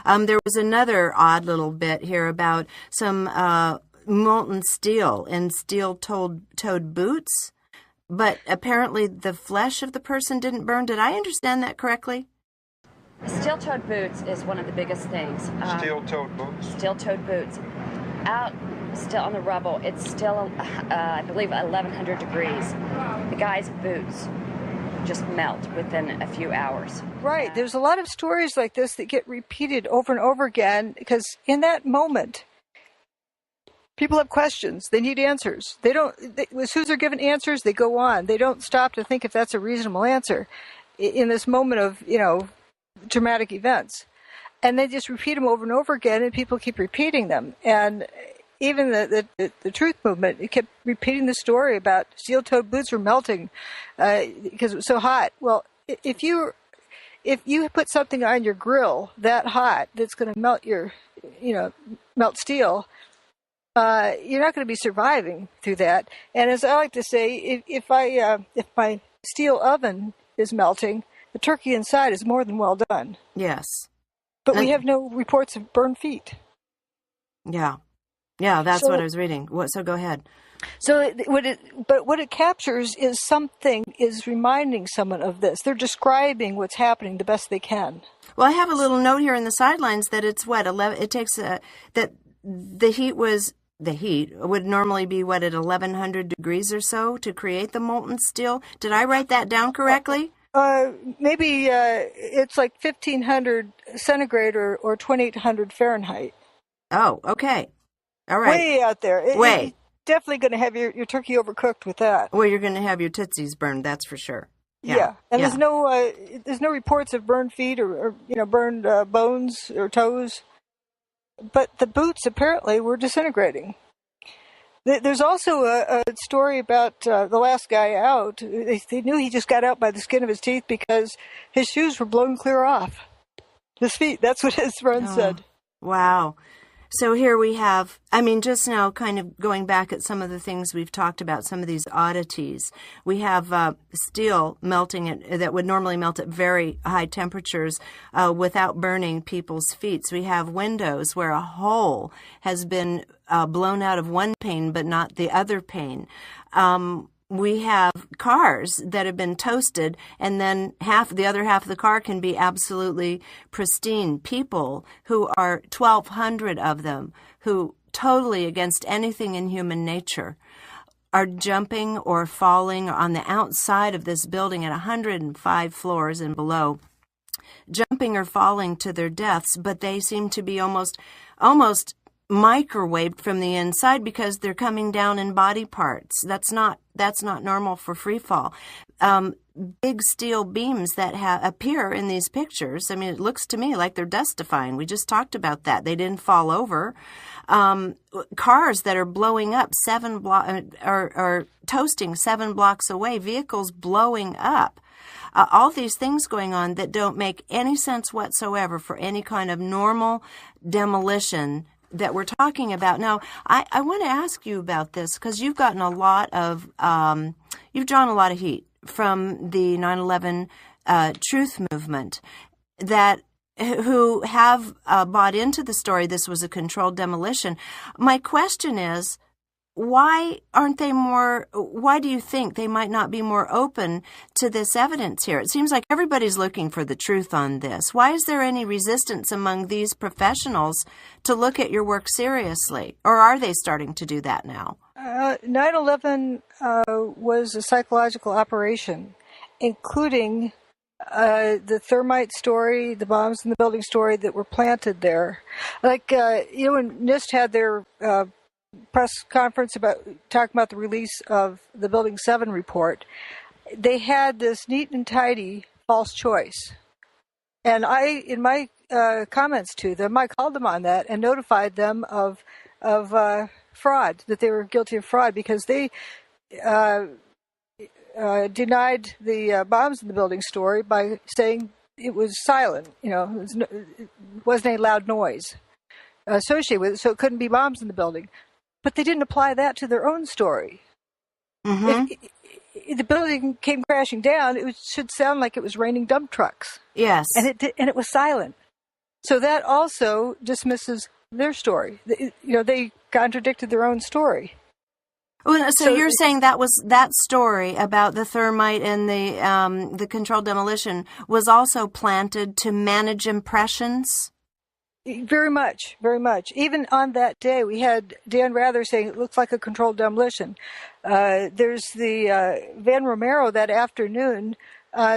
There was another odd little bit here about some molten steel in steel-toed boots, but apparently the flesh of the person didn't burn. Did I understand that correctly? Steel-toed boots is one of the biggest things. Steel-toed boots? Steel-toed boots. Out still on the rubble, it's still, I believe, 1,100 degrees. The guy's boots just melt within a few hours. Right. There's a lot of stories like this that get repeated over and over again because in that moment, people have questions. They need answers. As soon as they're given answers, they go on. They don't stop to think if that's a reasonable answer in this moment of, dramatic events. And they just repeat them over and over again, and people keep repeating them. And even the truth movement, it kept repeating the story about steel-toed boots were melting because it was so hot. Well, if you put something on your grill that hot that's going to melt melt steel, you're not going to be surviving through that. And as I like to say, if my steel oven is melting, the turkey inside is more than well done. Yes. But we have no reports of burned feet. Yeah. Yeah, that's what I was reading. So go ahead. So what it captures is reminding someone of this. They're describing what's happening the best they can. Well, I have a little note here in the sidelines that it's 11. It takes that the heat would normally be at 1,100 degrees or so to create the molten steel. Did I write that down correctly? Maybe it's like 1,500 centigrade or 2,800 Fahrenheit. Oh, okay. All right. Way out there. You're definitely going to have your turkey overcooked with that. Well, you're going to have your tootsies burned, that's for sure. Yeah. And there's no reports of burned feet or burned bones or toes. But the boots apparently were disintegrating. There's also a story about the last guy out. They knew he just got out by the skin of his teeth because his shoes were blown clear off his feet. That's what his friend said. Wow. So here we have, just now kind of going back at some of the things we've talked about, some of these oddities. We have steel melting that would normally melt at very high temperatures without burning people's feet. So we have windows where a hole has been blown out of one pane but not the other pane. We have cars that have been toasted, and then the other half of the car can be absolutely pristine. People who are 1,200 of them, who totally against anything in human nature, are jumping or falling on the outside of this building at 105 floors and below, jumping or falling to their deaths, but they seem to be almost microwaved from the inside because they're coming down in body parts. That's not normal for free fall. Big steel beams that appear in these pictures. It looks to me like they're dust-defying. We just talked about that. They didn't fall over. Cars that are blowing up or toasting 7 blocks away. Vehicles blowing up. All these things going on that don't make any sense whatsoever for any kind of normal demolition that we're talking about. Now, I want to ask you about this because you've gotten a lot of, you've drawn a lot of heat from the 9/11 truth movement who have bought into the story this was a controlled demolition. My question is, why do you think they might not be more open to this evidence here? It seems like everybody's looking for the truth on this. Why is there any resistance among these professionals to look at your work seriously? Or are they starting to do that now? 9/11 was a psychological operation, including the thermite story, the bombs in the building story that were planted there. Like, when NIST had their press conference talking about the release of the Building 7 report, they had this neat and tidy false choice. And in my comments to them, I called them on that and notified them of fraud, that they were guilty of fraud because they denied the bombs in the building story by saying it was silent. It wasn't any loud noise associated with it, so it couldn't be bombs in the building. But they didn't apply that to their own story. Mm-hmm. If the building came crashing down, it should sound like it was raining dump trucks. Yes. And it was silent. So that also dismisses their story. They contradicted their own story. Well, so you're saying that story about the thermite and the controlled demolition was also planted to manage impressions? Very much, very much. Even on that day, we had Dan Rather saying it looks like a controlled demolition. There's the Van Romero that afternoon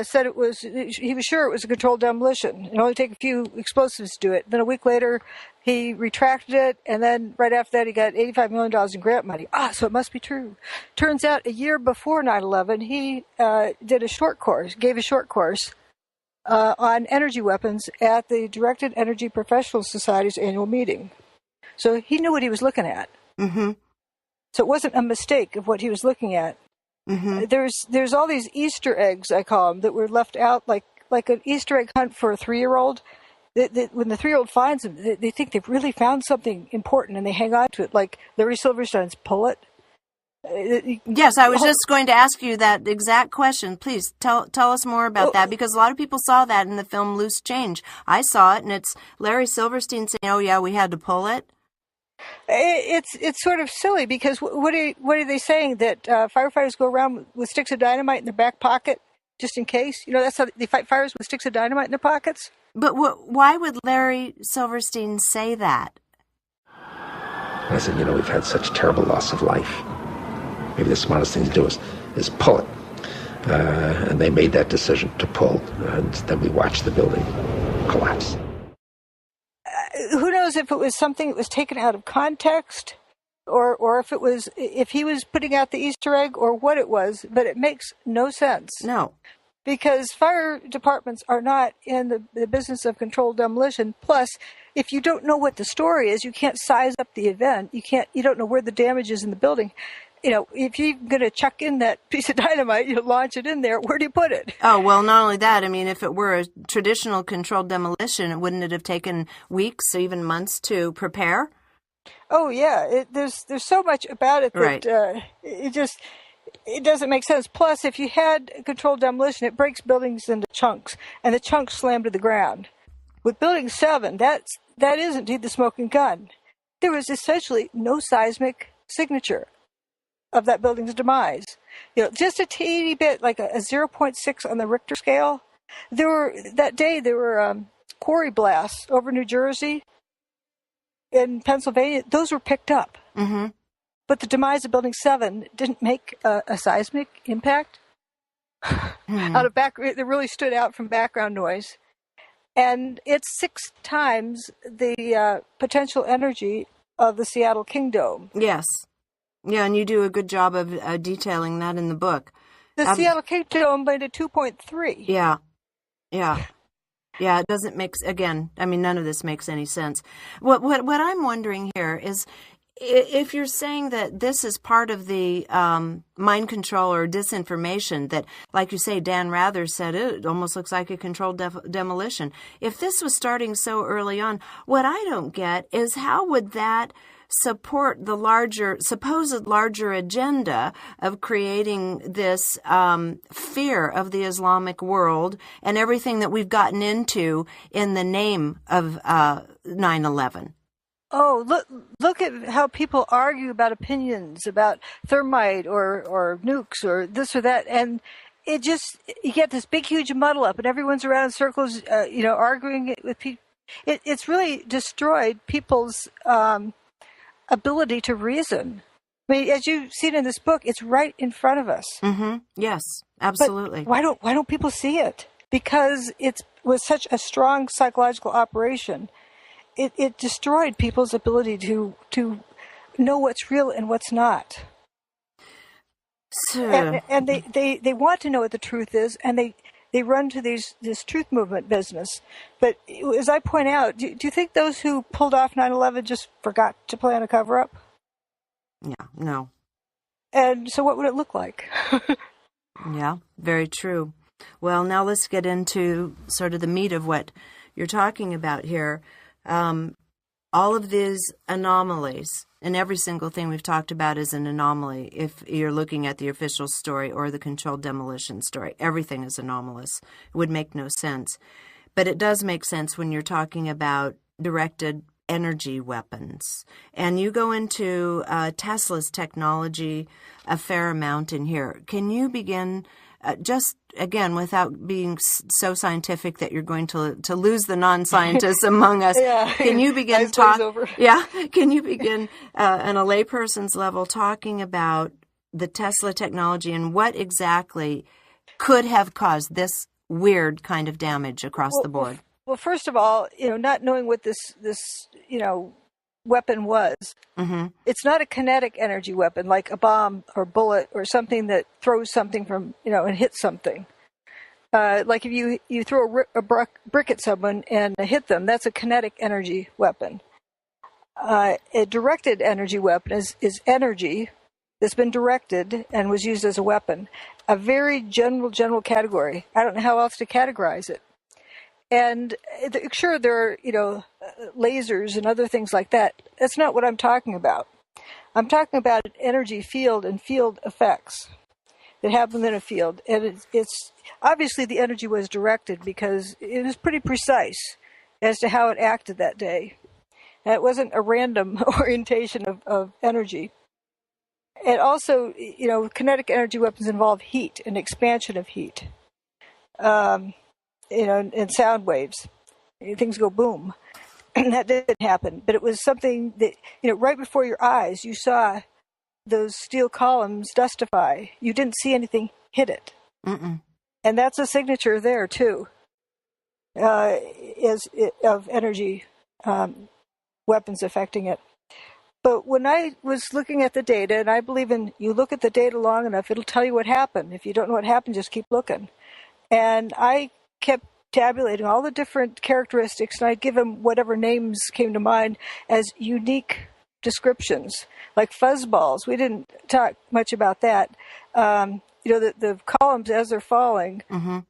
said he was sure it was a controlled demolition. It only take a few explosives to do it. Then a week later, he retracted it, and then right after that, he got $85 million in grant money. So it must be true. Turns out a year before 9/11, he gave a short course on energy weapons at the Directed Energy Professional Society's annual meeting. So he knew what he was looking at. Mm-hmm. So it wasn't a mistake of what he was looking at. Mm-hmm. There's all these Easter eggs, I call them, that were left out, like an Easter egg hunt for a 3-year-old. When the 3-year-old finds them, they think they've really found something important, and they hang on to it, like Larry Silverstein's pullet. Yes, I was just going to ask you that exact question. Please tell us more about that, because a lot of people saw that in the film Loose Change. I saw it, and it's Larry Silverstein saying, "Oh yeah, we had to pull it." It's sort of silly, because what are they saying, that firefighters go around with sticks of dynamite in their back pocket just in case? That's how they fight fires, with sticks of dynamite in their pockets. But why would Larry Silverstein say that? I said, we've had such terrible loss of life. Maybe the smartest thing to do is pull it. And they made that decision to pull, and then we watched the building collapse. Who knows if it was something that was taken out of context, or if he was putting out the Easter egg, or what it was, but it makes no sense. No. Because fire departments are not in the business of controlled demolition. Plus, if you don't know what the story is, you can't size up the event. You don't know where the damage is in the building. If you're going to chuck in that piece of dynamite, you launch it in there, where do you put it? Oh, well, not only that, if it were a traditional controlled demolition, wouldn't it have taken weeks or even months to prepare? Oh, yeah. There's so much about it that right. It doesn't make sense. Plus, if you had controlled demolition, it breaks buildings into chunks, and the chunks slam to the ground. With Building 7, that is indeed the smoking gun. There was essentially no seismic signature of that building's demise. Just a teeny bit, like a 0.6 on the Richter scale. That day there were quarry blasts over New Jersey, in Pennsylvania. Those were picked up. Mm-hmm. But the demise of Building 7 didn't make a seismic impact. It really stood out from background noise. And it's 6 times the potential energy of the Seattle King Dome. Yes. Yeah, and you do a good job of detailing that in the book. The Seattle King Dome made a 2.3. Yeah. Yeah. Yeah, it doesn't make, again, none of this makes any sense. What I'm wondering here is, if you're saying that this is part of the mind control or disinformation that, like you say, Dan Rather said, it almost looks like a controlled demolition. If this was starting so early on, what I don't get is how would that support the supposed larger agenda of creating this fear of the Islamic world and everything that we've gotten into in the name of 9/11. Oh, look at how people argue about opinions about thermite or nukes or this or that, and you get this big, huge muddle up, and everyone's around in circles, arguing with people. It's really destroyed people's ability to reason. As you've seen in this book, it's right in front of us. Mm-hmm. Yes, absolutely. But why don't people see it? Because it was such a strong psychological operation. It destroyed people's ability to know what's real and what's not. And they want to know what the truth is, and they run to this truth movement business. But as I point out, do you think those who pulled off 9/11 just forgot to plan a cover-up? Yeah, no. And so what would it look like? Yeah, very true. Well, now let's get into sort of the meat of what you're talking about here. All of these anomalies, and every single thing we've talked about is an anomaly. If you're looking at the official story or the controlled demolition story, everything is anomalous. It would make no sense. but it does make sense when you're talking about directed energy weapons. And you go into Tesla's technology a fair amount in here. Can you begin, just again, without being so scientific that you're going to lose the non-scientists among us? Yeah. Can you begin Can you begin on a layperson's level talking about the Tesla technology and what exactly could have caused this weird kind of damage across the board? Well, first of all, not knowing what this weapon was, it's not a kinetic energy weapon like a bomb or bullet or something that throws something from, and hits something. Like if you throw a brick at someone and hit them, that's a kinetic energy weapon. A directed energy weapon is energy that's been directed and was used as a weapon. A very general category. I don't know how else to categorize it. And sure, there are, lasers and other things like that. That's not what I'm talking about. I'm talking about an energy field and field effects that happen in a field. And it's obviously the energy was directed because it was pretty precise as to how it acted that day. And it wasn't a random orientation of energy. And also, kinetic energy weapons involve heat and expansion of heat. And sound waves. Things go boom. And that didn't happen. But it was something that, right before your eyes, you saw those steel columns dustify. You didn't see anything hit it. Mm-mm. And that's a signature there, too, of energy weapons affecting it. But when I was looking at the data, and I believe you look at the data long enough, it'll tell you what happened. If you don't know what happened, just keep looking. And I kept tabulating all the different characteristics, and I'd give them whatever names came to mind as unique descriptions, like fuzzballs. We didn't talk much about that. The columns, as they're falling,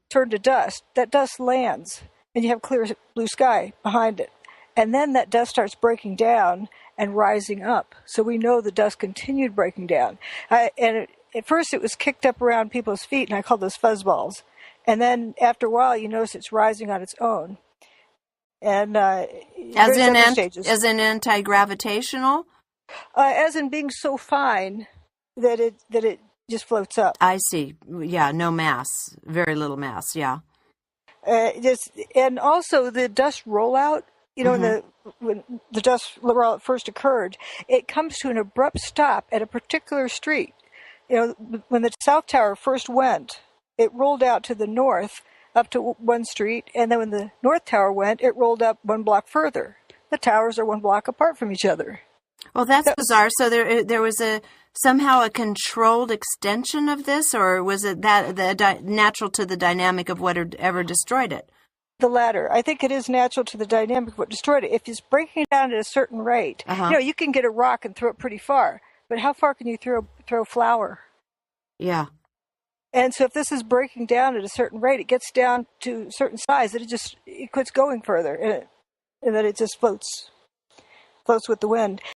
turn to dust. That dust lands, and you have clear blue sky behind it. And then that dust starts breaking down and rising up. So we know the dust continued breaking down. And at first it was kicked up around people's feet, and I called those fuzzballs. And then after a while, you notice it's rising on its own. And as in anti-gravitational? As in being so fine that it just floats up. I see. Yeah, no mass, very little mass. Yeah. And also the dust rollout. When the dust rollout first occurred, it comes to an abrupt stop at a particular street. When the South Tower first went, it rolled out to the north up to one street, and then when the North Tower went, it rolled up one block further. The towers are one block apart from each other. Well, that's bizarre. So there was somehow a controlled extension of this, or was it that natural to the dynamic of whatever destroyed it? The latter. I think it is natural to the dynamic of what destroyed it. If it's breaking down at a certain rate, you can get a rock and throw it pretty far, but how far can you throw flour? Yeah. And so if this is breaking down at a certain rate, it gets down to a certain size that it quits going further, and then it just floats with the wind.